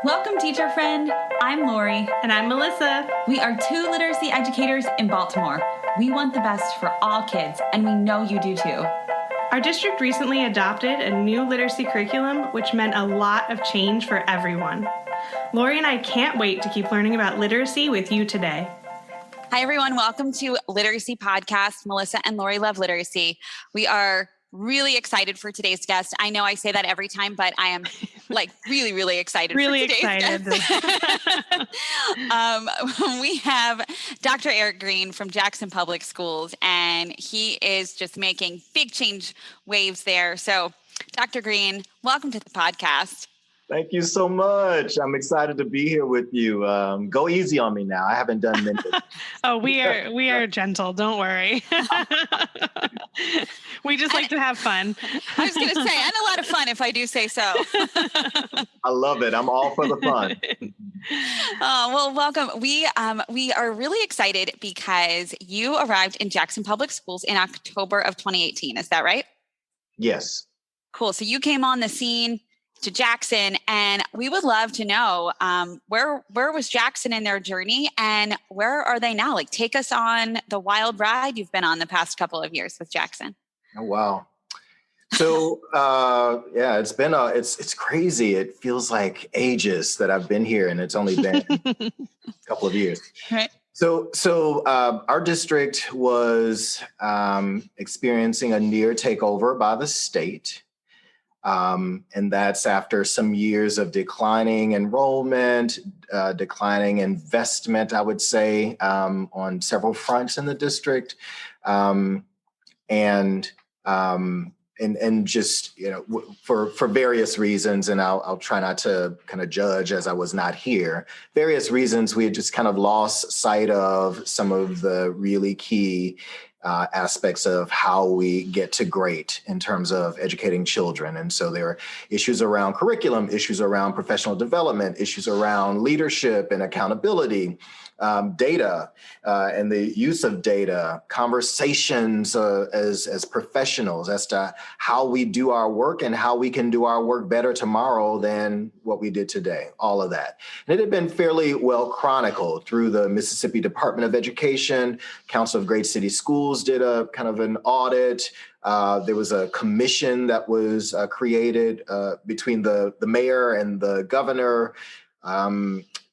Welcome, teacher friend. I'm Lori. And I'm Melissa. We are two literacy educators in Baltimore. We want the best for all kids, and we know you do too. Our district recently adopted a new literacy curriculum, which meant a lot of change for everyone. Lori and I can't wait to keep learning about literacy with you today. Hi, everyone. Welcome to Literacy Podcast. Melissa and Lori love literacy. We are really excited for today's guest. I know I say that every time, but I am really excited for today's guest. We have Dr. Errick Greene from Jackson Public Schools, and he is just making big change waves there. So, Dr. Greene, welcome to the podcast. Thank you so much. I'm excited to be here with you. Go easy on me now. I haven't done many. Oh, we are gentle. Don't worry. We just like to have fun. I was going to say, and a lot of fun if I do say so. I love it. I'm all for the fun. Well, welcome. We are really excited because you arrived in Jackson Public Schools in October of 2018. Is that right? Yes. Cool. So you came on the scene to Jackson, and we would love to know where was Jackson in their journey, and where are they now? Like, take us on the wild ride you've been on the past couple of years with Jackson. Oh, wow. So yeah, it's crazy. It feels like ages that I've been here, and it's only been a couple of years. Right. So our district was experiencing a near takeover by the state. And that's after some years of declining enrollment, declining investment, I would say, on several fronts in the district. And just, for various reasons, and I'll try not to kind of judge as I was not here, various reasons we had just kind of lost sight of some of the really key aspects of how we get to great in terms of educating children. And so there are issues around curriculum, issues around professional development, issues around leadership and accountability, data and the use of data, conversations as professionals as to how we do our work and how we can do our work better tomorrow than what we did today, all of that. And it had been fairly well chronicled through the Mississippi Department of Education. Council of Great City Schools did a kind of an audit. There was a commission that was created between the mayor and the governor.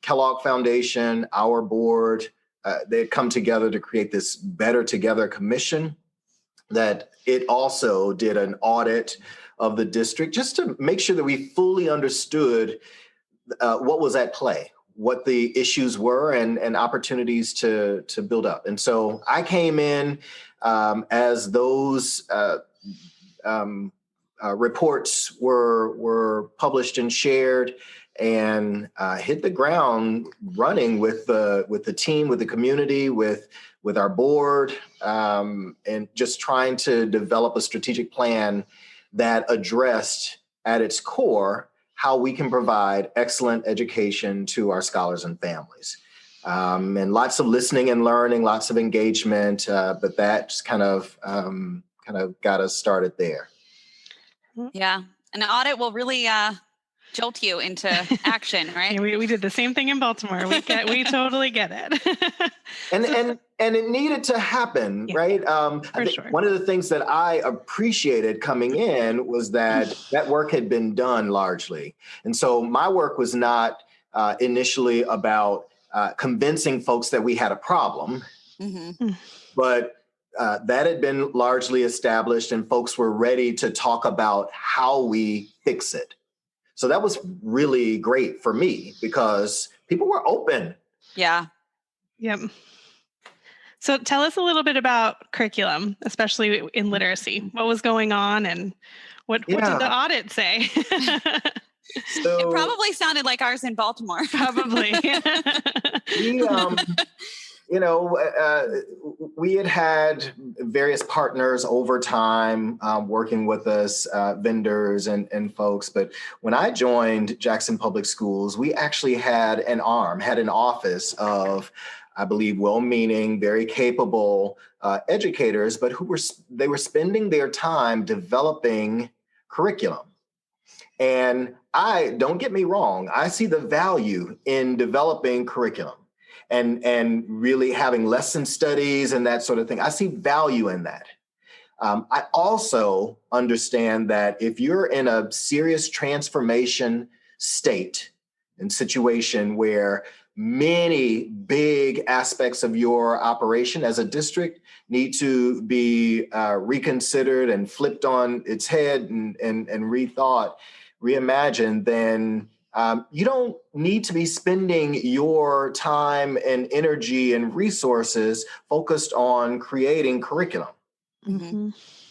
Kellogg Foundation, our board, they had come together to create this Better Together Commission that it also did an audit of the district just to make sure that we fully understood what was at play, what the issues were and opportunities to build up. And so I came in as those reports were published and shared, and hit the ground running with the team, with the community, with our board, and just trying to develop a strategic plan that addressed at its core how we can provide excellent education to our scholars and families. And lots of listening and learning, lots of engagement, but that just kind of got us started there. Yeah, an audit will really jolt you into action, right? Yeah, we did the same thing in Baltimore. We totally get it. and it needed to happen, yeah. Right? For sure. One of the things that I appreciated coming in was that work had been done largely. And so my work was not initially about convincing folks that we had a problem, but that had been largely established and folks were ready to talk about how we fix it. So that was really great for me because people were open. Yeah. Yep. So tell us a little bit about curriculum, especially in literacy. What was going on and what did the audit say? So, it probably sounded like ours in Baltimore. Probably. We had various partners over time working with us, vendors and folks. But when I joined Jackson Public Schools, we actually had an office of, I believe, well-meaning, very capable educators, but they were spending their time developing curriculum. And don't get me wrong, I see the value in developing curriculum and really having lesson studies and that sort of thing. I see value in that. I also understand that if you're in a serious transformation state and situation where many big aspects of your operation as a district need to be reconsidered and flipped on its head and rethought, reimagined, then you don't need to be spending your time and energy and resources focused on creating curriculum. Mm-hmm.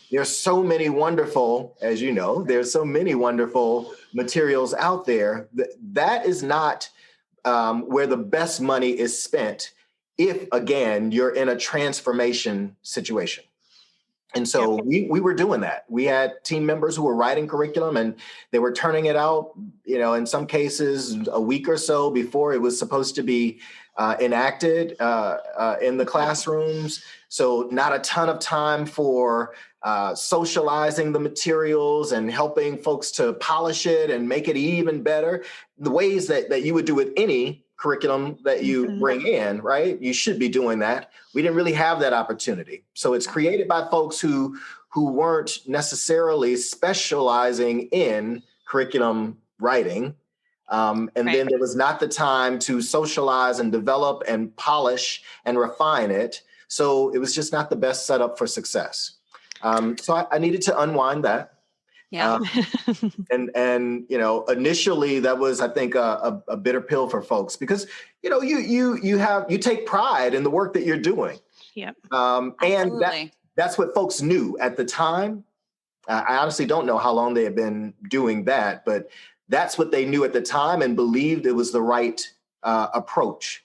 There's so many wonderful, as you know, there's so many wonderful materials out there. That is not where the best money is spent if, again, you're in a transformation situation. And so we were doing that. We had team members who were writing curriculum and they were turning it out, in some cases a week or so before it was supposed to be enacted in the classrooms. So not a ton of time for socializing the materials and helping folks to polish it and make it even better. The ways that you would do with any curriculum that you bring in, right? You should be doing that. We didn't really have that opportunity. So it's created by folks who weren't necessarily specializing in curriculum writing. Then there was not the time to socialize and develop and polish and refine it. So it was just not the best setup for success. So I needed to unwind that. Yeah. And initially that was, I think, a bitter pill for folks because, you take pride in the work that you're doing. Yep. And that's what folks knew at the time. I honestly don't know how long they had been doing that, but that's what they knew at the time and believed it was the right approach.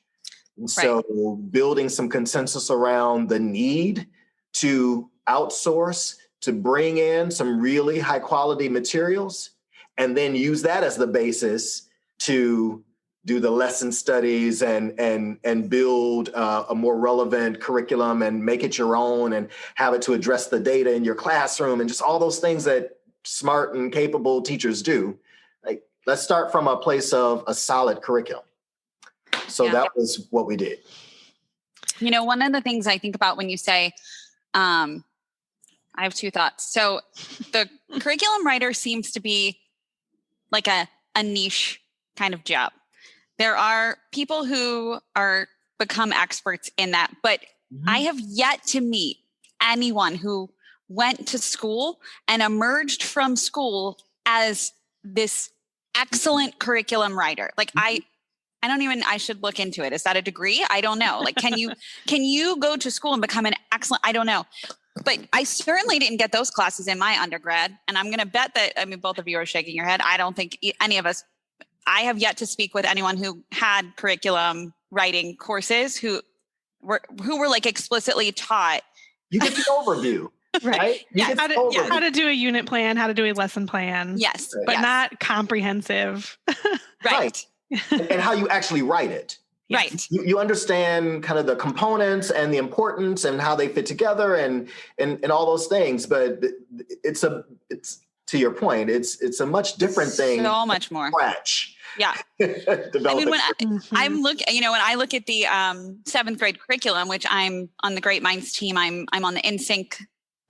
And so building some consensus around the need to outsource, to bring in some really high quality materials, and then use that as the basis to do the lesson studies and build a more relevant curriculum and make it your own and have it to address the data in your classroom and just all those things that smart and capable teachers do. Like, let's start from a place of a solid curriculum. So that was what we did. One of the things I think about when you say, I have two thoughts. So the curriculum writer seems to be like a niche kind of job. There are people who become experts in that, but I have yet to meet anyone who went to school and emerged from school as this excellent curriculum writer. Like I should look into it. Is that a degree? I don't know. Like, can you go to school and become an excellent, I don't know. But I certainly didn't get those classes in my undergrad. And I'm going to bet that, both of you are shaking your head. I don't think any of us, I have yet to speak with anyone who had curriculum writing courses who were like explicitly taught. You get the overview, right? How to do a unit plan, how to do a lesson plan. Yes. But not comprehensive. Right. And how you actually write it. Right. You understand kind of the components and the importance and how they fit together and all those things. But it's to your point, it's a much different thing. So much more. Scratch. Yeah. When I look at the 7th grade curriculum, which I'm on the Great Minds team, I'm on the InSync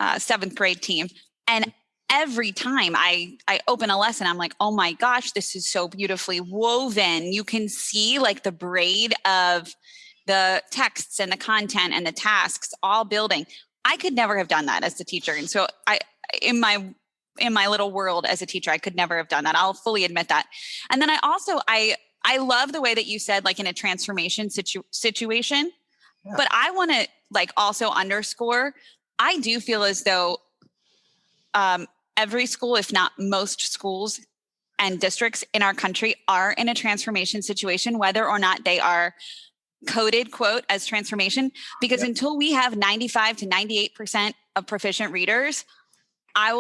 7th grade team. And every time I open a lesson, I'm like, oh my gosh, this is so beautifully woven. You can see like the braid of the texts and the content and the tasks all building. I could never have done that as a teacher. And so in my little world as a teacher, I could never have done that. I'll fully admit that. And then I love the way that you said, like in a transformation situation, but I want to like also underscore, I do feel as though, every school, if not most schools and districts in our country are in a transformation situation, whether or not they are coded, quote, as transformation, because until we have 95 to 98% of proficient readers, I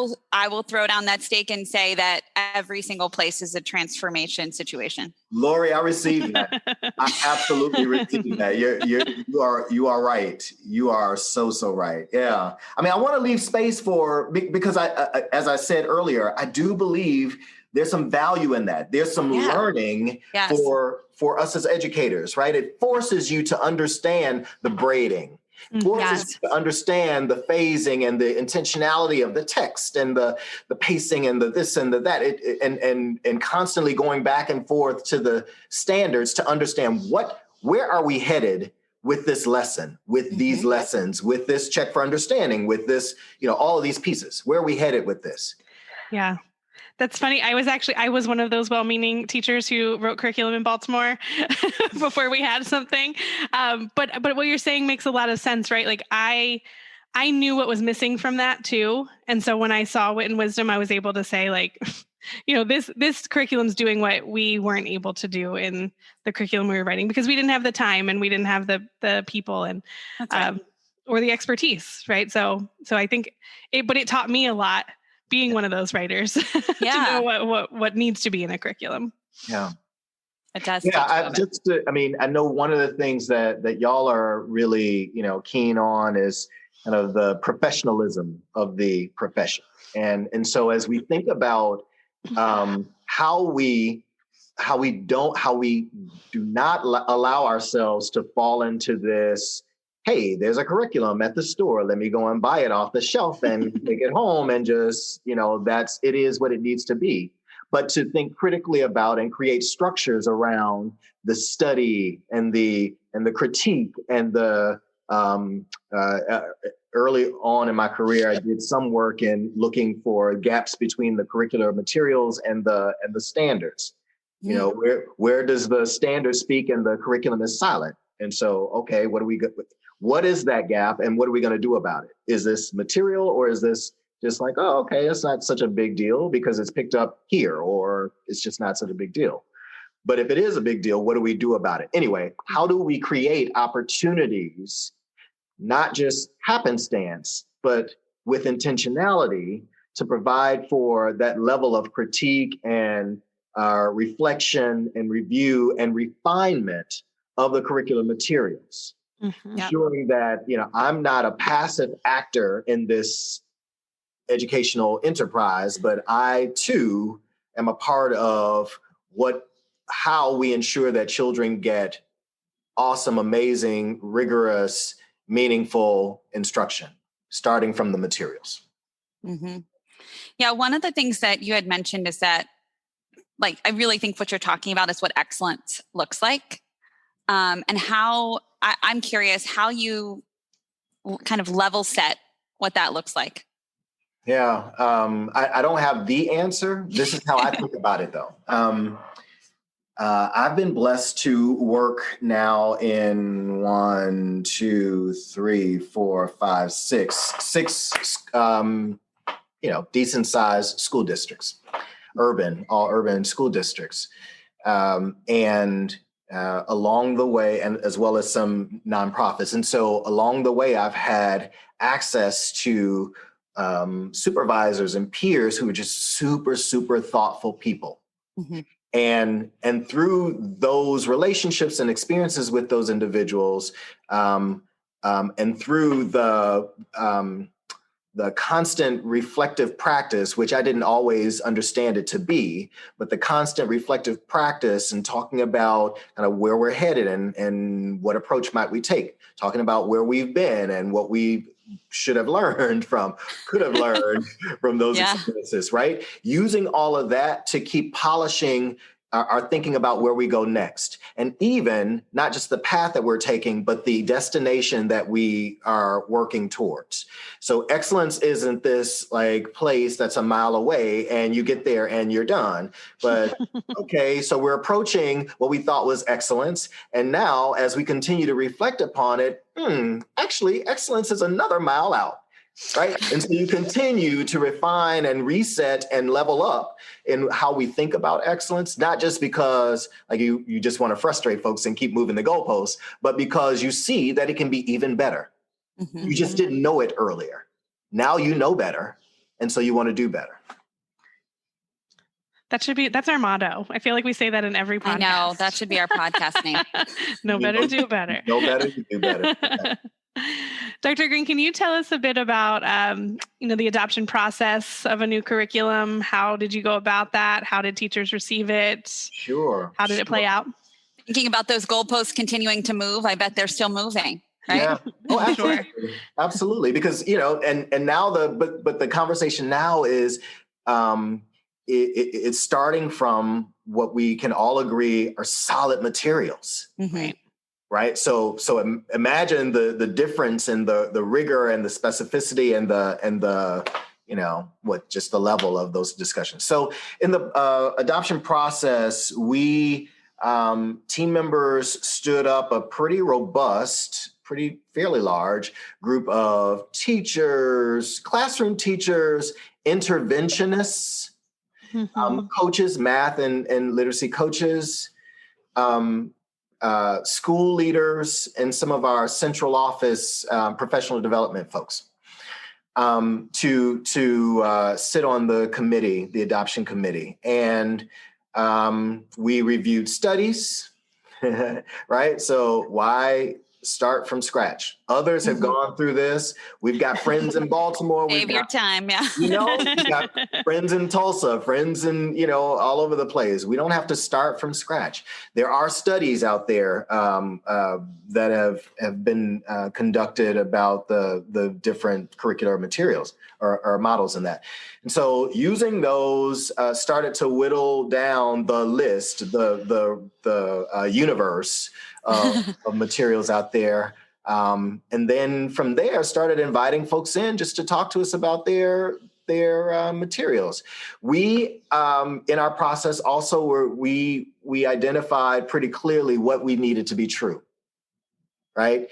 will throw down that stake and say that every single place is a transformation situation. Lori, I receive that. I absolutely receive that. You are right. You are so right. Yeah. I want to leave space because as I said earlier, I do believe there's some value in that. There's some learning for us as educators, right? It forces you to understand the braiding, forces you to understand the phasing and the intentionality of the text and the pacing and the this and the that, and constantly going back and forth to the standards to understand where are we headed with this lesson, with these lessons, with this check for understanding, with this, all of these pieces. Where are we headed with this? Yeah. That's funny. I was one of those well-meaning teachers who wrote curriculum in Baltimore before we had something. But what you're saying makes a lot of sense, right? Like I knew what was missing from that too. And so when I saw Wit and Wisdom, I was able to say like, this curriculum's doing what we weren't able to do in the curriculum we were writing because we didn't have the time and we didn't have the people and or the expertise, right? So I think it taught me a lot being one of those writers to know what needs to be in a curriculum. Yeah. It does. Yeah. I know one of the things that y'all are really, keen on is kind of the professionalism of the profession. And so as we think about how we do not allow ourselves to fall into this, hey, there's a curriculum at the store. Let me go and buy it off the shelf and take it home and just, it is what it needs to be. But to think critically about and create structures around the study and the critique and the early on in my career, I did some work in looking for gaps between the curricular materials and the standards. Where does the standard speak and the curriculum is silent? And so, okay, what is that gap and what are we going to do about it? Is this material or is this just like, oh, okay, it's not such a big deal because it's picked up here, or it's just not such a big deal. But if it is a big deal, what do we do about it? Anyway, how do we create opportunities, not just happenstance, but with intentionality to provide for that level of critique and reflection and review and refinement of the curricular materials? Ensuring that, I'm not a passive actor in this educational enterprise, but I too am a part of how we ensure that children get awesome, amazing, rigorous, meaningful instruction, starting from the materials. Yeah, one of the things that you had mentioned is that, like, I really think what you're talking about is what excellence looks like. And how I'm curious how you kind of level set what that looks like. Yeah, I don't have the answer. This is how I think about it, though. I've been blessed to work now in 6 decent sized school districts, all urban school districts. And along the way, and as well as some nonprofits. And so along the way, I've had access to supervisors and peers who are just super, super thoughtful people. And through those relationships and experiences with those individuals, and through the constant reflective practice, which I didn't always understand it to be, but the constant reflective practice and talking about kind of where we're headed and what approach might we take, talking about where we've been and what we could have learned from those experiences, right? Using all of that to keep polishing our thinking about where we go next. And even not just the path that we're taking, but the destination that we are working towards. So excellence isn't this like place that's a mile away and you get there and you're done. But okay, so we're approaching what we thought was excellence. And now as we continue to reflect upon it, actually excellence is another mile out. Right. And so you continue to refine and reset and level up in how we think about excellence, not just because like you just want to frustrate folks and keep moving the goalposts, but because you see that it can be even better. You just didn't know it earlier. Now you know better. And so you want to do better. That's our motto. I feel like we say that in every podcast. I know, that should be our podcast name. Know better, do better. Know better, do better. Dr. Greene, can you tell us a bit about, the adoption process of a new curriculum? How did you go about that? How did teachers receive it? Sure. How did it play out? Thinking about those goalposts continuing to move, I bet they're still moving, right? Yeah. Oh, absolutely. Sure. Absolutely. Because, and now but the conversation now is, it's starting from what we can all agree are solid materials. Mm-hmm. Right. So imagine the difference in the rigor and the specificity and the just the level of those discussions. So in the adoption process, we team members stood up a pretty robust, fairly large group of teachers, classroom teachers, interventionists, coaches, math and literacy coaches, school leaders, and some of our central office professional development folks to sit on the committee, the adoption committee. And we reviewed studies, right? So why start from scratch? Others have gone through this. We've got friends in Baltimore. Save your time, yeah. We've got friends in Tulsa, friends in, all over the place. We don't have to start from scratch. There are studies out there that have been conducted about the different curricular materials or models in that. And so using those started to whittle down the list, the universe of materials out there. And then from there started inviting folks in just to talk to us about their materials. We, in our process also, we identified pretty clearly what we needed to be true, right?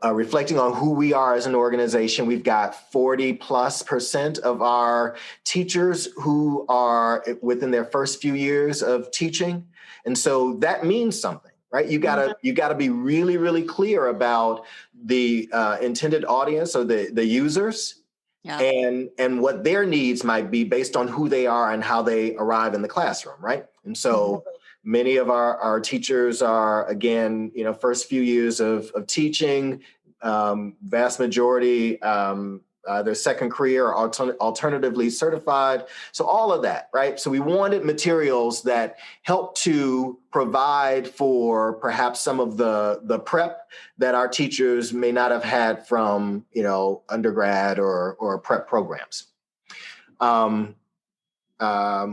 Reflecting on who we are as an organization, we've got 40+% of our teachers who are within their first few years of teaching. And so that means something. Right, you gotta be really, really clear about the intended audience or the users, and what their needs might be based on who they are and how they arrive in the classroom, right? And so many of our teachers are, again, first few years of teaching, vast majority their second career or alternatively certified. So all of that, right? So we wanted materials that help to provide for perhaps some of the prep that our teachers may not have had from, undergrad or prep programs.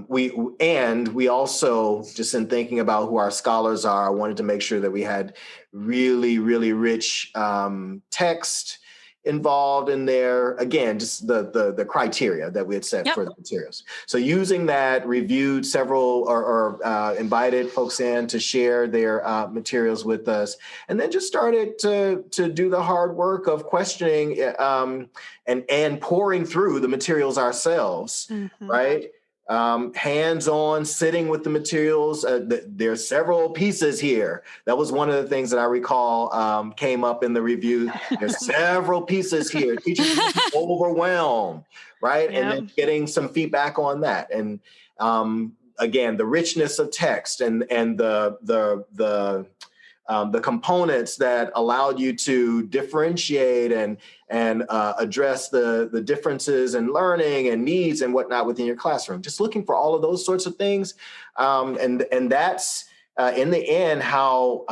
We also, just in thinking about who our scholars are, wanted to make sure that we had really, really rich text involved in there. Again, just the criteria that we had set for the materials. So using that, reviewed several or invited folks in to share their materials with us, and then just started to do the hard work of questioning and pouring through the materials ourselves, right? Hands-on, sitting with the materials. There's several pieces here. That was one of the things that I recall came up in the review. There's several pieces here. Teachers overwhelmed, right? And then getting some feedback on that. And again, the richness of text and the components that allowed you to differentiate and address the differences in learning and needs and whatnot within your classroom. Just looking for all of those sorts of things. And that's in the end how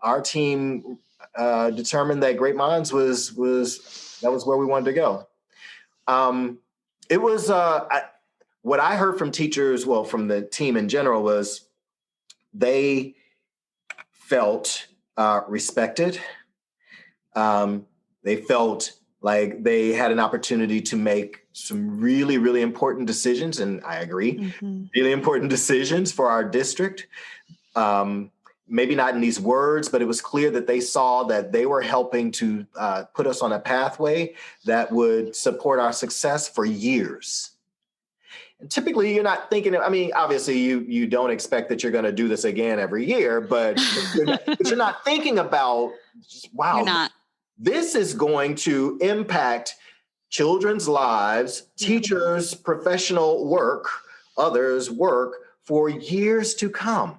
our team determined that Great Minds was where we wanted to go. It was what I heard from teachers, well, from the team in general, was they felt respected. They felt like they had an opportunity to make some really, really important decisions. And I agree, really important decisions for our district. Maybe not in these words, but it was clear that they saw that they were helping to put us on a pathway that would support our success for years. And typically, you're not thinking, obviously, you don't expect that you're going to do this again every year, but you're not thinking about, wow, this is going to impact children's lives, teachers' professional work, others' work for years to come.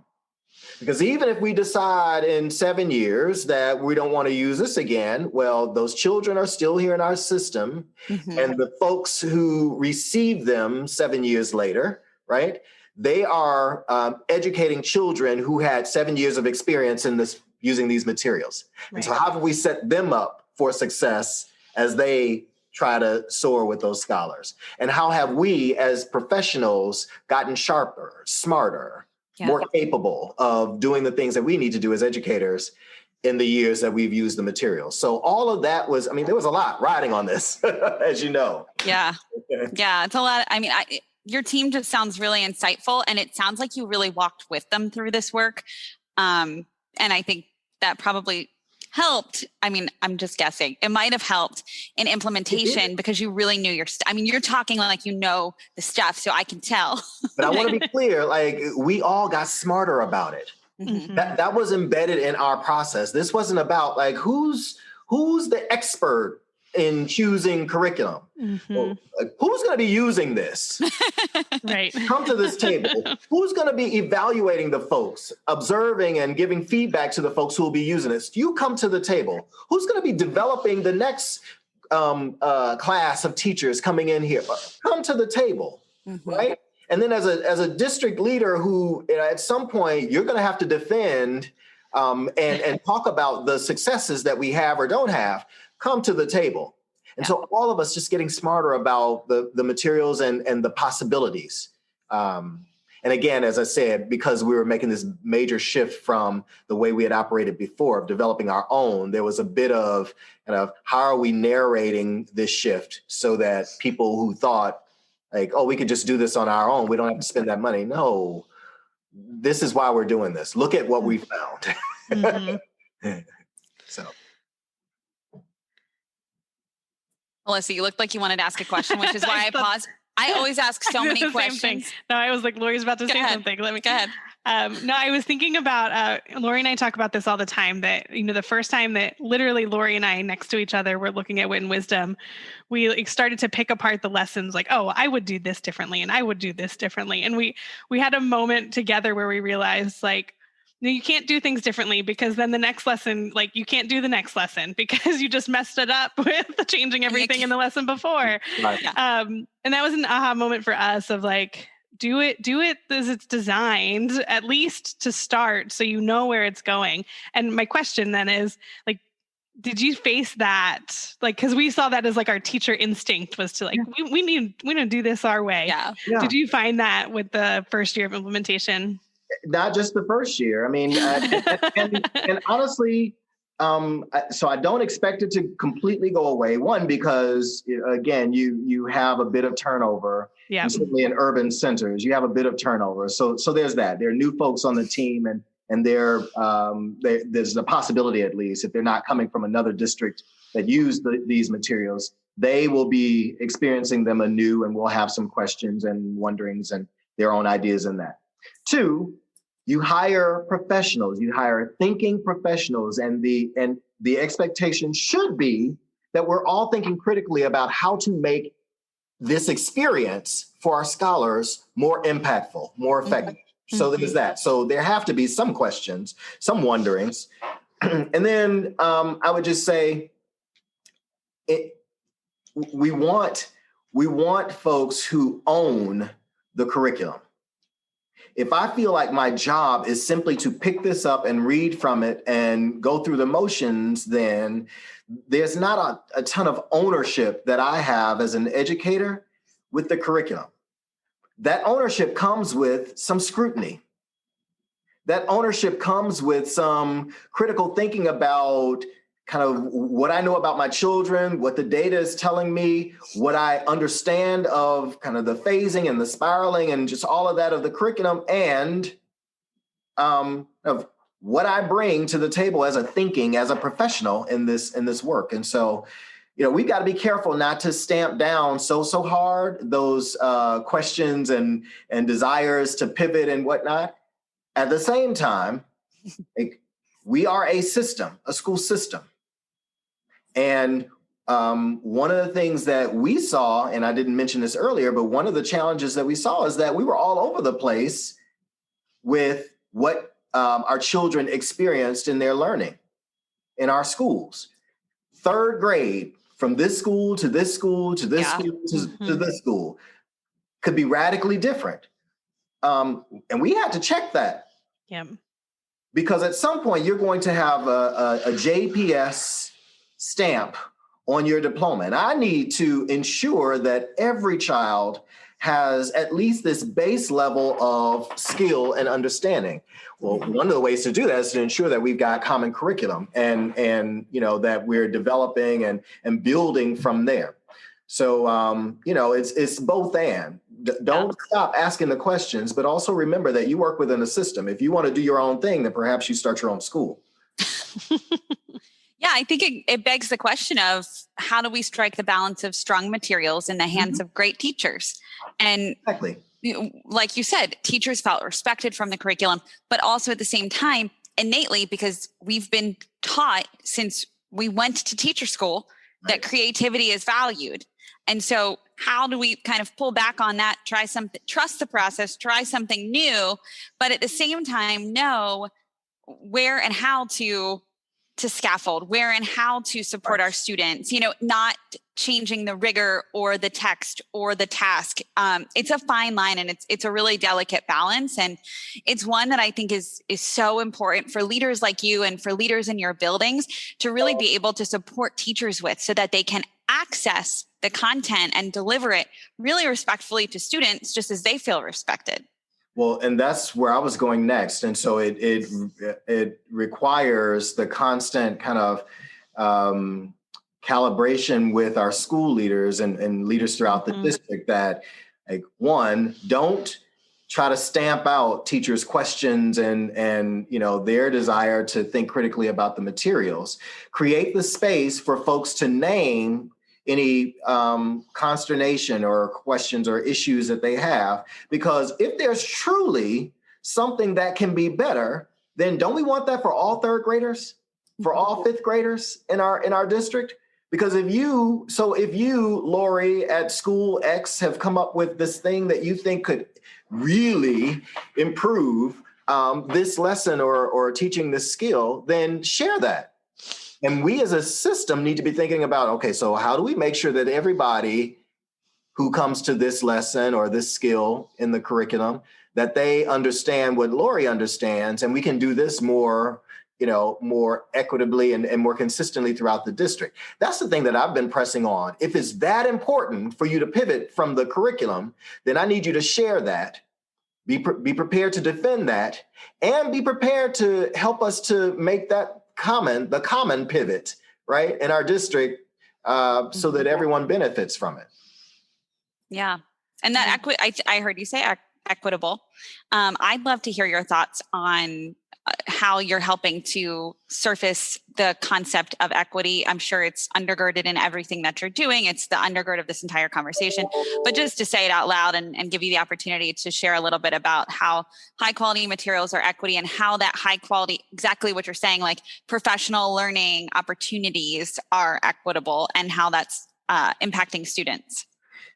Because even if we decide in 7 years that we don't want to use this again, well, those children are still here in our system. Mm-hmm. And the folks who receive them 7 years later, right, they are educating children who had 7 years of experience in this using these materials. Right. And so how do we set them up for success as they try to soar with those scholars? And how have we as professionals gotten sharper, smarter, more capable of doing the things that we need to do as educators in the years that we've used the materials? So all of that was, I mean, there was a lot riding on this, as you know. Yeah. Yeah. It's a lot. I mean, your team just sounds really insightful, and it sounds like you really walked with them through this work. And I think that probably helped. I mean, I'm just guessing. It might have helped in implementation because you really knew your I mean, you're talking like you know the stuff, so I can tell. But I want to be clear, like, we all got smarter about it. Mm-hmm. That was embedded in our process. This wasn't about like who's the expert in choosing curriculum. Mm-hmm. Well, like, who's going to be using this? Right. Come to this table. Who's going to be evaluating the folks, observing and giving feedback to the folks who will be using this? You come to the table. Who's going to be developing the next class of teachers coming in here? Come to the table, right? And then as a district leader who at some point you're going to have to defend and talk about the successes that we have or don't have, come to the table. And so all of us just getting smarter about the materials and the possibilities. And again, as I said, because we were making this major shift from the way we had operated before of developing our own, there was a bit of kind of how are we narrating this shift so that people who thought like, oh, we could just do this on our own, we don't have to spend that money. No, this is why we're doing this. Look at what we found. Mm-hmm. So. Melissa, you looked like you wanted to ask a question, which is why I paused. I always ask so many questions. No, I was like, Lori's about to say something. Let me go ahead. No, I was thinking about, Lori and I talk about this all the time, that, you know, the first time that literally Lori and I next to each other were looking at Wit and Wisdom, we started to pick apart the lessons like, oh, I would do this differently and I would do this differently. And we had a moment together where we realized like, no, you can't do things differently because then the next lesson, like you can't do the next lesson because you just messed it up with changing everything in the lesson before. Right. And that was an aha moment for us of like, do it as it's designed, at least to start, so you know where it's going. And my question then is like, did you face that? Like, because we saw that as like our teacher instinct was to like, we need to do this our way. Yeah. Did you find that with the first year of implementation? Not just the first year. I mean, and honestly, so I don't expect it to completely go away. One, because again, you have a bit of turnover. Yeah. And certainly in urban centers, you have a bit of turnover. So there's that. There are new folks on the team, and there's a possibility, at least, if they're not coming from another district that use these materials, they will be experiencing them anew, and we'll have some questions and wonderings and their own ideas in that. Two, you hire professionals, you hire thinking professionals, and the expectation should be that we're all thinking critically about how to make this experience for our scholars more impactful, more effective. Mm-hmm. So there's that. So there have to be some questions, some wonderings. And then I would just say we want folks who own the curriculum. If I feel like my job is simply to pick this up and read from it and go through the motions, then there's not a ton of ownership that I have as an educator with the curriculum. That ownership comes with some scrutiny. That ownership comes with some critical thinking about kind of what I know about my children, what the data is telling me, what I understand of kind of the phasing and the spiraling and just all of that of the curriculum, and of what I bring to the table as a professional in this work. And so, you know, we've got to be careful not to stamp down so hard those questions and desires to pivot and whatnot. At the same time, we are a system, a school system. And one of the things that we saw, and I didn't mention this earlier, but one of the challenges that we saw is that we were all over the place with what our children experienced in their learning in our schools. Third grade, from this school to this school to this school to this school, could be radically different. And we had to check that. Yeah. Because at some point, you're going to have a JPS stamp on your diploma. And I need to ensure that every child has at least this base level of skill and understanding. Well, one of the ways to do that is to ensure that we've got common curriculum and that we're developing and building from there. So, it's both and. Don't stop asking the questions, but also remember that you work within a system. If you want to do your own thing, then perhaps you start your own school. Yeah, I think it begs the question of how do we strike the balance of strong materials in the hands of great teachers? And exactly. Like you said, teachers felt respected from the curriculum, but also at the same time, innately, because we've been taught since we went to teacher school that creativity is valued. And so how do we kind of pull back on that, try something, trust the process, try something new, but at the same time, know where and how to scaffold, where and how to support our students, not changing the rigor or the text or the task. It's a fine line, and it's a really delicate balance. And it's one that I think is so important for leaders like you and for leaders in your buildings to really be able to support teachers with, so that they can access the content and deliver it really respectfully to students, just as they feel respected. Well, and that's where I was going next. And so it requires the constant kind of calibration with our school leaders and leaders throughout the district that, like, one, don't try to stamp out teachers' questions and their desire to think critically about the materials. Create the space for folks to name any consternation or questions or issues that they have. Because if there's truly something that can be better, then don't we want that for all third graders, for all fifth graders in our district? Because if you, Lori, at school X have come up with this thing that you think could really improve this lesson or teaching this skill, then share that. And we as a system need to be thinking about, okay, so how do we make sure that everybody who comes to this lesson or this skill in the curriculum, that they understand what Lori understands, and we can do this more equitably and more consistently throughout the district. That's the thing that I've been pressing on. If it's that important for you to pivot from the curriculum, then I need you to share that, be prepared to defend that, and be prepared to help us to make that the common pivot, right, in our district, so that everyone benefits from it. Yeah. And that I heard you say equitable. I'd love to hear your thoughts on how you're helping to surface the concept of equity. I'm sure it's undergirded in everything that you're doing. It's the undergird of this entire conversation. But just to say it out loud and give you the opportunity to share a little bit about how high quality materials are equity, and how that high quality, exactly what you're saying, like professional learning opportunities are equitable, and how that's impacting students.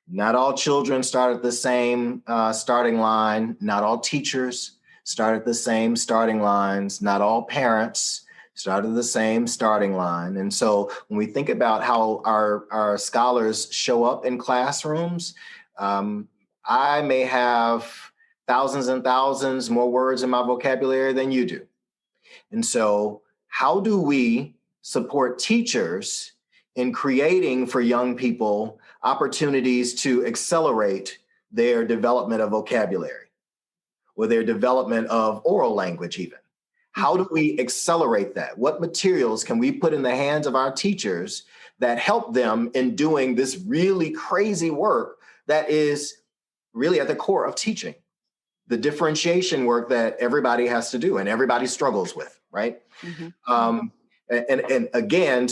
Not all children start at the same starting line. Not all teachers start at the same starting lines. Not all parents start at the same starting line. And so when we think about how our scholars show up in classrooms, I may have thousands and thousands more words in my vocabulary than you do. And so how do we support teachers in creating for young people opportunities to accelerate their development of vocabulary, or their development of oral language even? How do we accelerate that? What materials can we put in the hands of our teachers that help them in doing this really crazy work that is really at the core of teaching? The differentiation work that everybody has to do and everybody struggles with, right? And again,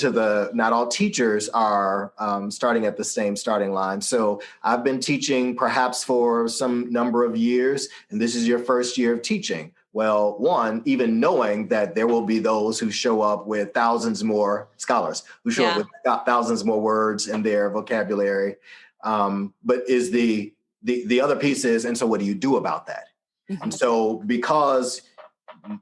not all teachers are starting at the same starting line. So I've been teaching perhaps for some number of years, and this is your first year of teaching. Well, one, even knowing that there will be those who show up with thousands more scholars who show up with thousands more words in their vocabulary. But is the other piece is, and so what do you do about that? And so because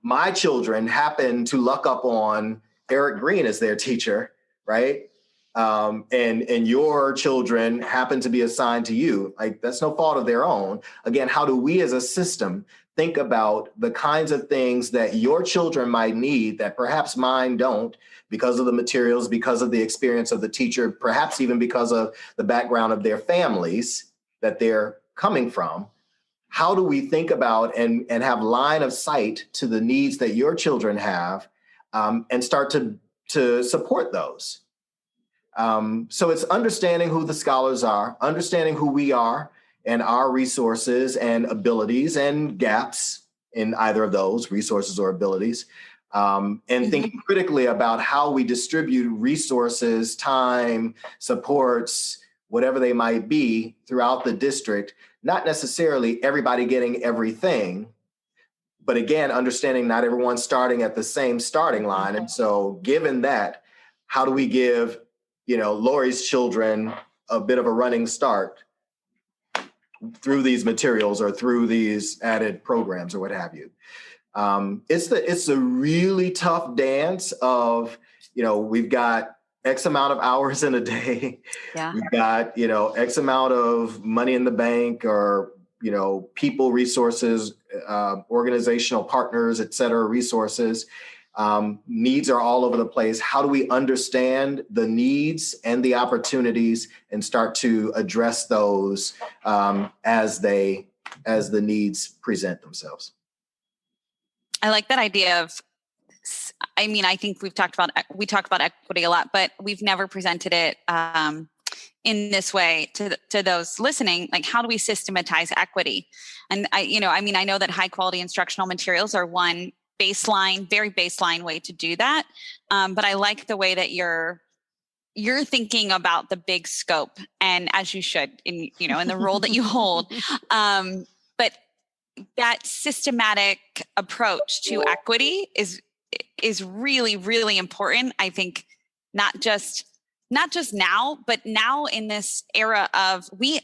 my children happen to luck up on Errick Greene as their teacher, right? And your children happen to be assigned to you, like that's no fault of their own. Again, how do we as a system think about the kinds of things that your children might need that perhaps mine don't, because of the materials, because of the experience of the teacher, perhaps even because of the background of their families that they're coming from? How do we think about and have line of sight to the needs that your children have, and start to support those? So it's understanding who the scholars are, understanding who we are and our resources and abilities and gaps in either of those resources or abilities, and thinking critically about how we distribute resources, time, supports, whatever they might be throughout the district, not necessarily everybody getting everything, but again, understanding not everyone's starting at the same starting line. And so given that, how do we give Lori's children a bit of a running start through these materials or through these added programs or what have you? It's a really tough dance of, we've got X amount of hours in a day. Yeah. We've got, X amount of money in the bank or, people, resources, organizational partners, et cetera, resources. Needs are all over the place. How do we understand the needs and the opportunities and start to address those as the needs present themselves? I like that idea of, I think we talk about equity a lot, but we've never presented it in this way to those listening. Like, how do we systematize equity? And I know that high quality instructional materials are one very baseline way to do that. But I like the way that you're thinking about the big scope, and as you should in the role that you hold. But that systematic approach to equity is really, really important. I think not just now, but now in this era of we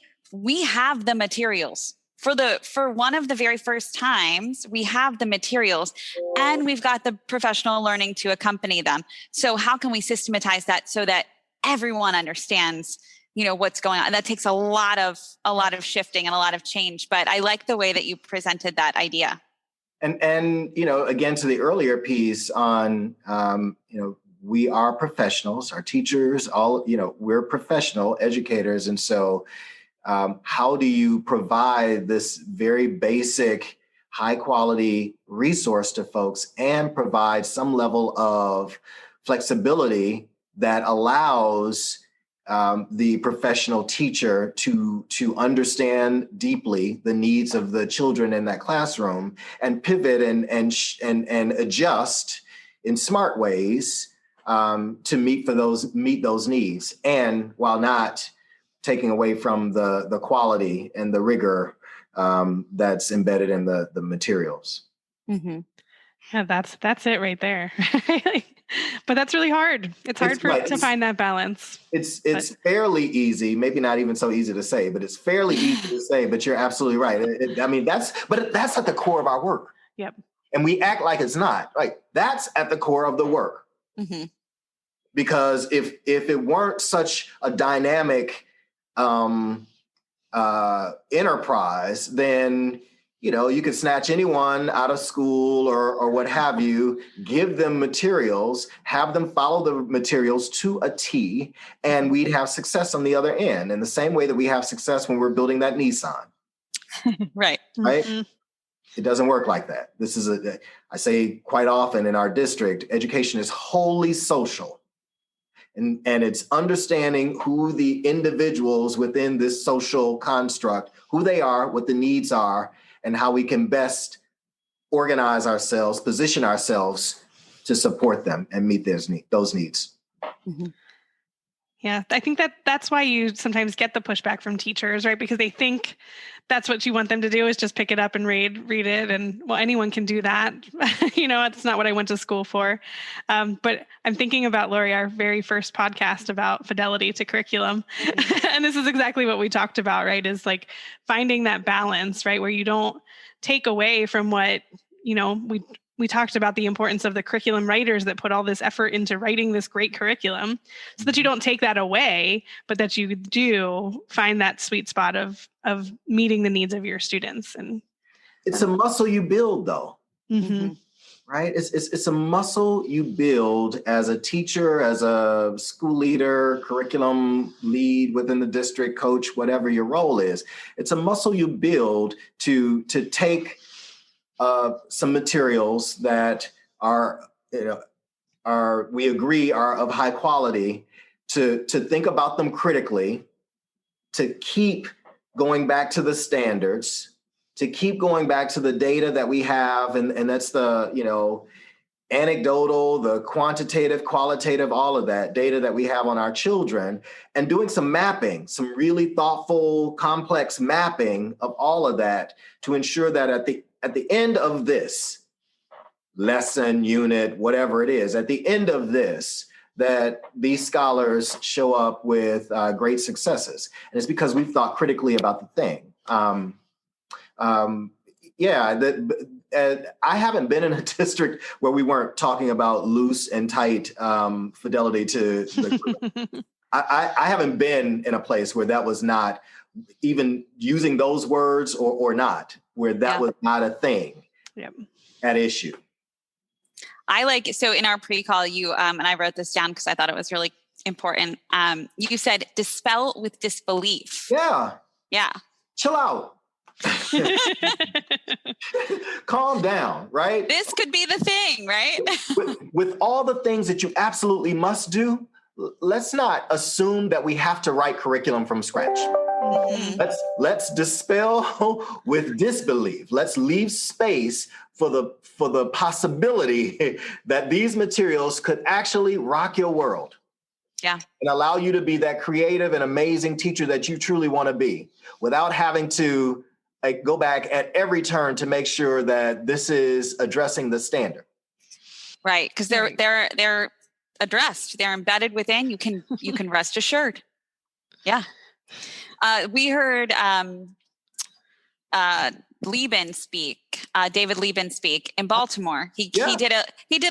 have the materials. For one of the very first times, we have the materials and we've got the professional learning to accompany them. So how can we systematize that so that everyone understands, what's going on? That takes a lot of shifting and a lot of change, but I like the way that you presented that idea. And again, to the earlier piece on, we are professionals, our teachers, we're professional educators. And so how do you provide this very basic, high quality resource to folks and provide some level of flexibility that allows the professional teacher to understand deeply the needs of the children in that classroom and pivot and adjust in smart ways to meet those needs, and while not taking away from the quality and the rigor that's embedded in the materials. Mm-hmm. Yeah, that's it right there. But that's really hard. It's hard to find that balance. It's fairly easy, maybe not even so easy to say, but it's fairly easy to say, but you're absolutely right. That's at the core of our work. Yep. And we act like it's not. Like, that's at the core of the work. Mm-hmm. Because if it weren't such a dynamic enterprise, then you could snatch anyone out of school or what have you, give them materials, have them follow the materials to a T, and we'd have success on the other end. In the same way that we have success when we're building that Nissan. Right. Right. Mm-hmm. It doesn't work like that. This is I say quite often in our district, education is wholly social. And it's understanding who the individuals within this social construct, who they are, what the needs are, and how we can best organize ourselves, position ourselves to support them and meet those needs. Mm-hmm. Yeah, I think that's why you sometimes get the pushback from teachers, right? Because they think that's what you want them to do is just pick it up and read it. And well, anyone can do that. It's not what I went to school for. But I'm thinking about, Lori, our very first podcast about fidelity to curriculum. And this is exactly what we talked about, right? Is like finding that balance, right? Where you don't take away from what, we talked about the importance of the curriculum writers that put all this effort into writing this great curriculum, so that you don't take that away, but that you do find that sweet spot of meeting the needs of your students. And it's a muscle you build, though. Right? It's a muscle you build as a teacher, as a school leader, curriculum lead within the district, coach, whatever your role is. It's a muscle you build to take some materials that we agree are of high quality, to think about them critically, to keep going back to the standards, to keep going back to the data that we have, and that's the, anecdotal, the quantitative, qualitative, all of that data that we have on our children, and doing some mapping, some really thoughtful, complex mapping of all of that to ensure that at the end of this lesson, unit, whatever it is, at the end of this, that these scholars show up with great successes. And it's because we've thought critically about the thing. I haven't been in a district where we weren't talking about loose and tight fidelity to the I haven't been in a place where that was not even using those words or not, where that was not a thing at issue. So in our pre-call, you, and I wrote this down because I thought it was really important. You said dispel with disbelief. Yeah. Yeah. Chill out. Calm down, right? This could be the thing, right? with all the things that you absolutely must do, let's not assume that we have to write curriculum from scratch. Let's dispel with disbelief. Let's leave space for the possibility that these materials could actually rock your world. Yeah. And allow you to be that creative and amazing teacher that you truly want to be, without having to go back at every turn to make sure that this is addressing the standard. Right. Because they're addressed. They're embedded within. You can rest assured. Yeah. We heard David Lieben speak in Baltimore. He did a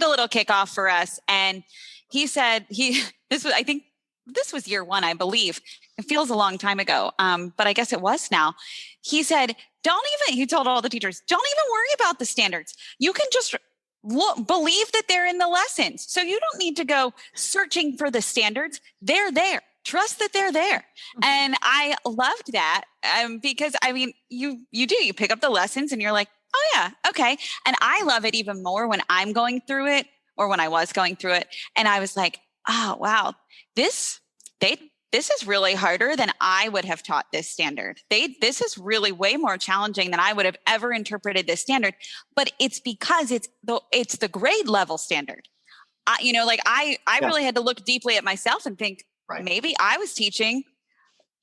little kickoff for us, and he said I think this was year one, I believe. It feels a long time ago, but I guess it was now. He said, he told all the teachers, don't even worry about the standards. You can just believe that they're in the lessons. So you don't need to go searching for the standards. They're there. Trust that they're there. And I loved that because, you pick up the lessons and you're like, oh yeah, okay. And I love it even more when I'm going through it, or when I was going through it. And I was like, oh, wow, this is really harder than I would have taught this standard. This is really way more challenging than I would have ever interpreted this standard. But it's because it's the grade level standard. I really had to look deeply at myself and think, maybe I was teaching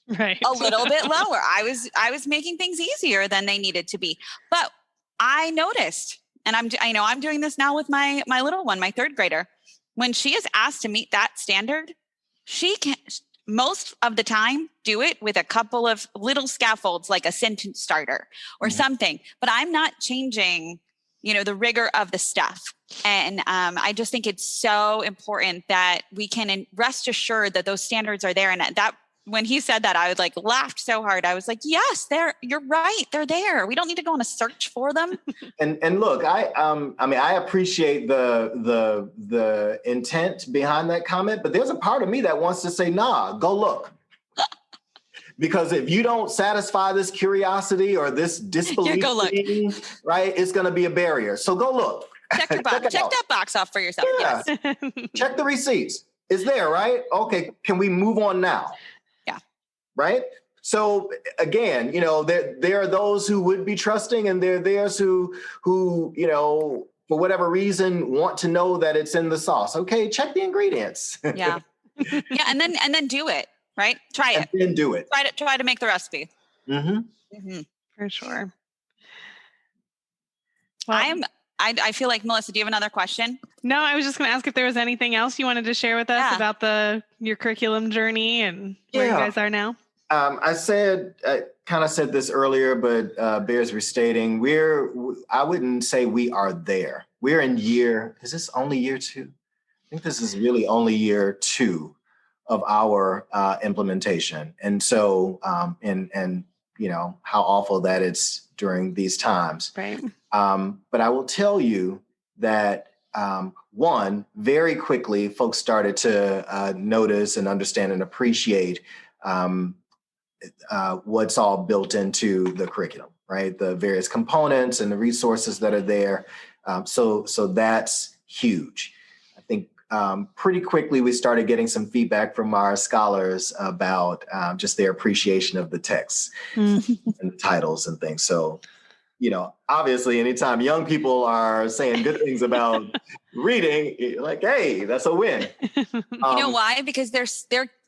a little bit lower. I was making things easier than they needed to be. But I noticed, and I'm doing this now with my little one, my third grader. When she is asked to meet that standard, she can most of the time do it with a couple of little scaffolds, like a sentence starter or something. But I'm not changing, the rigor of the stuff. And I just think it's so important that we can rest assured that those standards are there. And that when he said that, I laughed so hard. I was like, yes, you're right. They're there. We don't need to go on a search for them. And look, I appreciate the intent behind that comment, but there's a part of me that wants to say, nah, go look. Because if you don't satisfy this curiosity or this disbelief, right, it's going to be a barrier. So go look. Check that box off for yourself. Yeah. Yes. Check the receipts. It's there, right? Okay. Can we move on now? Yeah. Right. So again, there are those who would be trusting, and there are those who for whatever reason want to know that it's in the sauce. Okay. Check the ingredients. Yeah. Yeah. And then do it. Right. Try it. And then do it. Try to make the recipe. For sure. Well, I feel like, Melissa, do you have another question? No, I was just going to ask if there was anything else you wanted to share with us about your curriculum journey and where you guys are now. I kind of said this earlier, but bears restating. I wouldn't say we are there. We're in is this only year 2? I think this is really only year 2 of our implementation. And so, and how awful that it's during these times. Right. But I will tell you that one, very quickly, folks started to notice and understand and appreciate what's all built into the curriculum, right? The various components and the resources that are there. So that's huge. I think pretty quickly we started getting some feedback from our scholars about just their appreciation of the texts and the titles and things. So, obviously, anytime young people are saying good things about reading, you're like, hey, that's a win. You know why? Because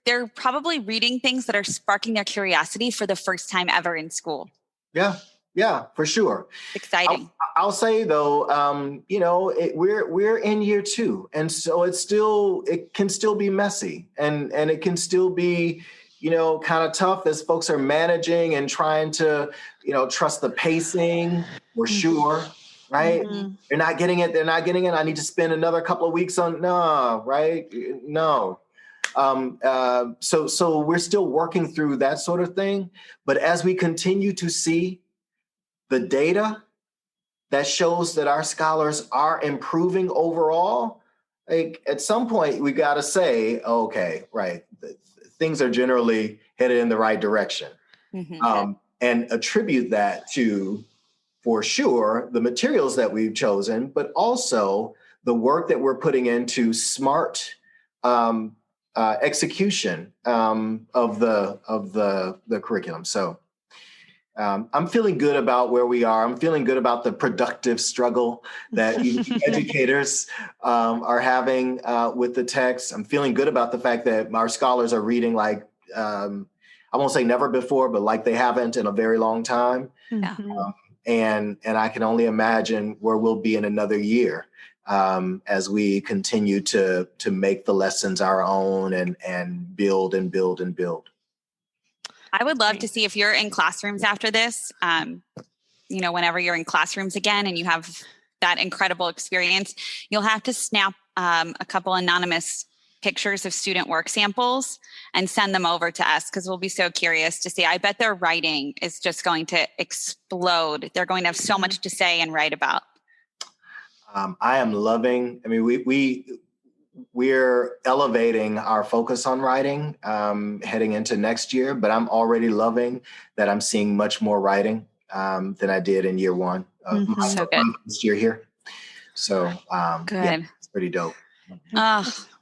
they're probably reading things that are sparking their curiosity for the first time ever in school. Yeah, for sure. Exciting. I'll say though, we're in year 2, and so it can still be messy, and it can still be, kind of tough as folks are managing and trying to, trust the pacing for sure. Right? Mm-hmm. They're not getting it. I need to spend another couple of weeks on right? No. So we're still working through that sort of thing. But as we continue to see the data that shows that our scholars are improving overall, like at some point we got to say, okay, right, things are generally headed in the right direction, and attribute that to, for sure, the materials that we've chosen, but also the work that we're putting into smart execution of the curriculum. So I'm feeling good about where we are. I'm feeling good about the productive struggle that educators are having with the text. I'm feeling good about the fact that our scholars are reading like, I won't say never before, but like they haven't in a very long time. And I can only imagine where we'll be in another year as we continue to make the lessons our own and build and build and build. I would love to see if you're in classrooms after this, whenever you're in classrooms again and you have that incredible experience, you'll have to snap a couple anonymous pictures of student work samples and send them over to us, because we'll be so curious to see. I bet their writing is just going to explode. They're going to have so much to say and write about. I am loving, we're elevating our focus on writing heading into next year, but I'm already loving that I'm seeing much more writing than I did in year 1 of my first year here. So good. Yeah, it's pretty dope.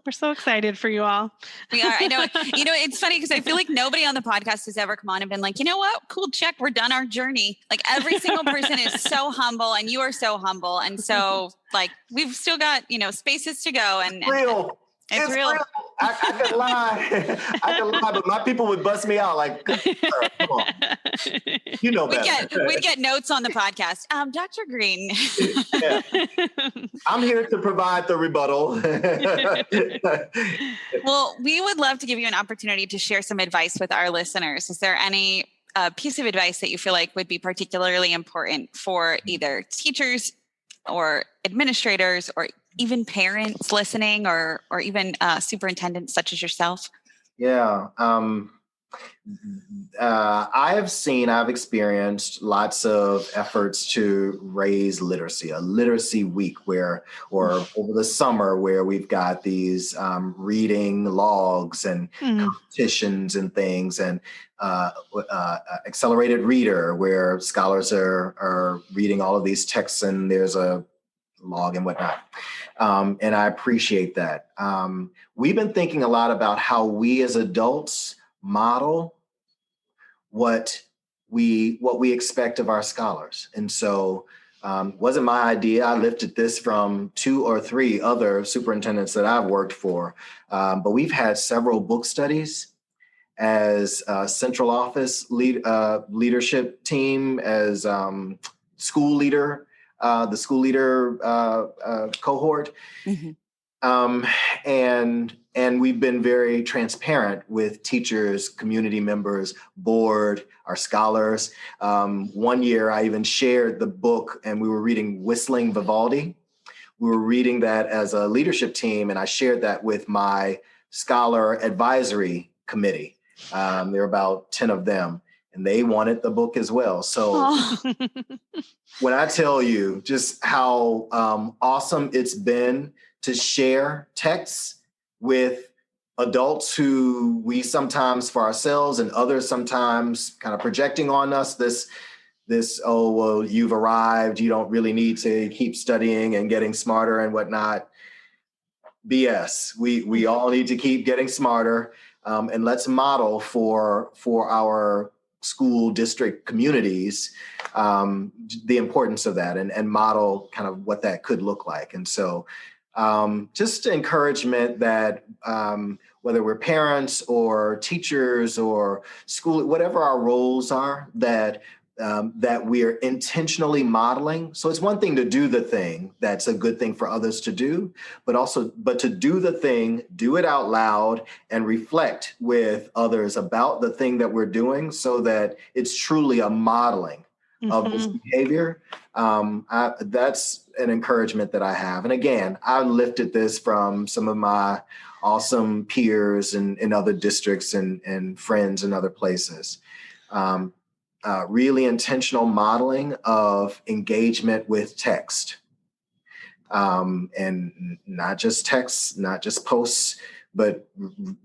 We're so excited for you all. We are. I know. It's funny because I feel like nobody on the podcast has ever come on and been like, you know what? Cool, check. We're done our journey. Like every single person is so humble, and you are so humble. And so like, we've still got, spaces to go. And real. It's real. I could lie. But my people would bust me out like, come on. You know better. We'd get notes on the podcast. Dr. Greene. Yeah. I'm here to provide the rebuttal. Well, we would love to give you an opportunity to share some advice with our listeners. Is there any piece of advice that you feel like would be particularly important for either teachers or administrators or even parents listening, or even superintendents such as yourself? Yeah. I've experienced lots of efforts to raise literacy, a literacy week or over the summer where we've got these reading logs and competitions and things, and accelerated reader where scholars are reading all of these texts and there's a log and whatnot. And I appreciate that. We've been thinking a lot about how we as adults model what we expect of our scholars. And so wasn't my idea. I lifted this from 2 or 3 other superintendents that I've worked for. But we've had several book studies as central office leadership team, as school leader, the school leader cohort. And we've been very transparent with teachers, community members, board, our scholars. One year I even shared the book, and we were reading Whistling Vivaldi. We were reading that as a leadership team, and I shared that with my scholar advisory committee. There were about 10 of them, and they wanted the book as well. So when I tell you just how awesome it's been to share texts with adults who we sometimes for ourselves and others sometimes kind of projecting on us this, oh, well, you've arrived, you don't really need to keep studying and getting smarter and whatnot. BS. We all need to keep getting smarter, and let's model for our school district communities the importance of that, and model kind of what that could look like. And so just encouragement that whether we're parents or teachers or school, whatever our roles are, that we are intentionally modeling. So it's one thing to do the thing that's a good thing for others to do, but to do the thing, do it out loud and reflect with others about the thing that we're doing so that it's truly a modeling of this behavior. That's an encouragement that I have. And again, I lifted this from some of my awesome peers in other districts and friends in other places. Really intentional modeling of engagement with text, and not just texts, not just posts, but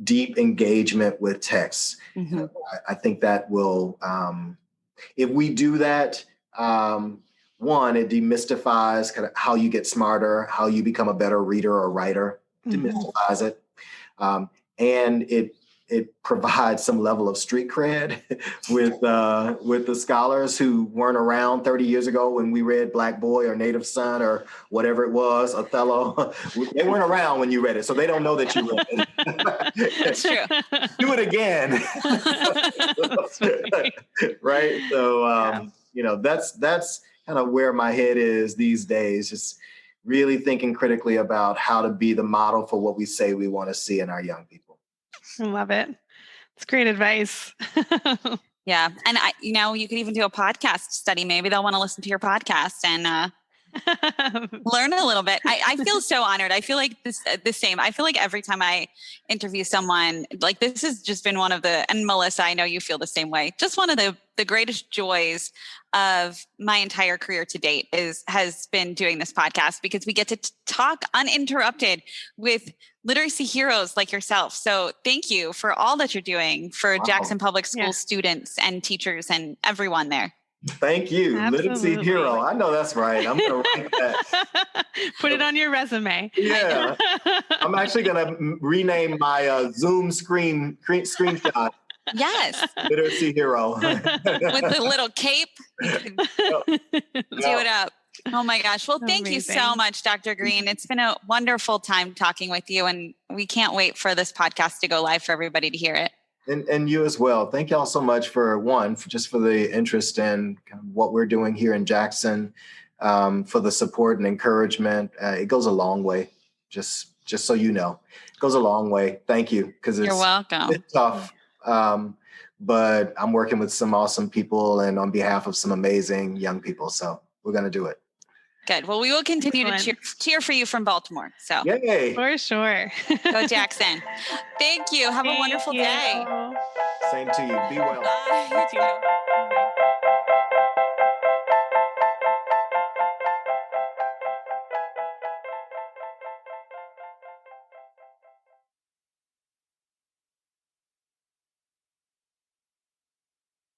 deep engagement with text. I think that will, if we do that, one, it demystifies kind of how you get smarter, how you become a better reader or writer, demystifies it. And it provides some level of street cred with the scholars who weren't around 30 years ago when we read Black Boy or Native Son or whatever it was, Othello. They weren't around when you read it, so they don't know that you read it. That's true. Do it again. Right? So, that's kind of where my head is these days, just really thinking critically about how to be the model for what we say we want to see in our young people. I love it. It's great advice. Yeah. And you could even do a podcast study. Maybe they'll want to listen to your podcast and learn a little bit. I feel so honored. I feel like the same. I feel like every time I interview someone, like this has just been one of and Melissa, I know you feel the same way. Just one of the greatest joys of my entire career to date has been doing this podcast, because we get to talk uninterrupted with literacy heroes like yourself. So thank you for all that you're doing for Jackson Public School students and teachers and everyone there. Thank you. Absolutely. Literacy hero. I know that's right. I'm going to write that. Put it on your resume. Yeah. I'm actually going to rename my Zoom screenshot. Yes. Literacy hero. With the little cape. Do it up. Oh my gosh. Well, thank you so much, Dr. Greene. It's been a wonderful time talking with you, and we can't wait for this podcast to go live for everybody to hear it. And you as well. Thank y'all so much for the interest in kind of what we're doing here in Jackson, for the support and encouragement. It goes a long way. Just so you know, it goes a long way. Thank you. You're welcome. It's tough. But I'm working with some awesome people and on behalf of some amazing young people. So we're going to do it. Good. Well, we will continue to cheer for you from Baltimore. So yay. For sure. Go Jackson. Thank you. Have a wonderful day. Same to you. Be well. Bye. You too.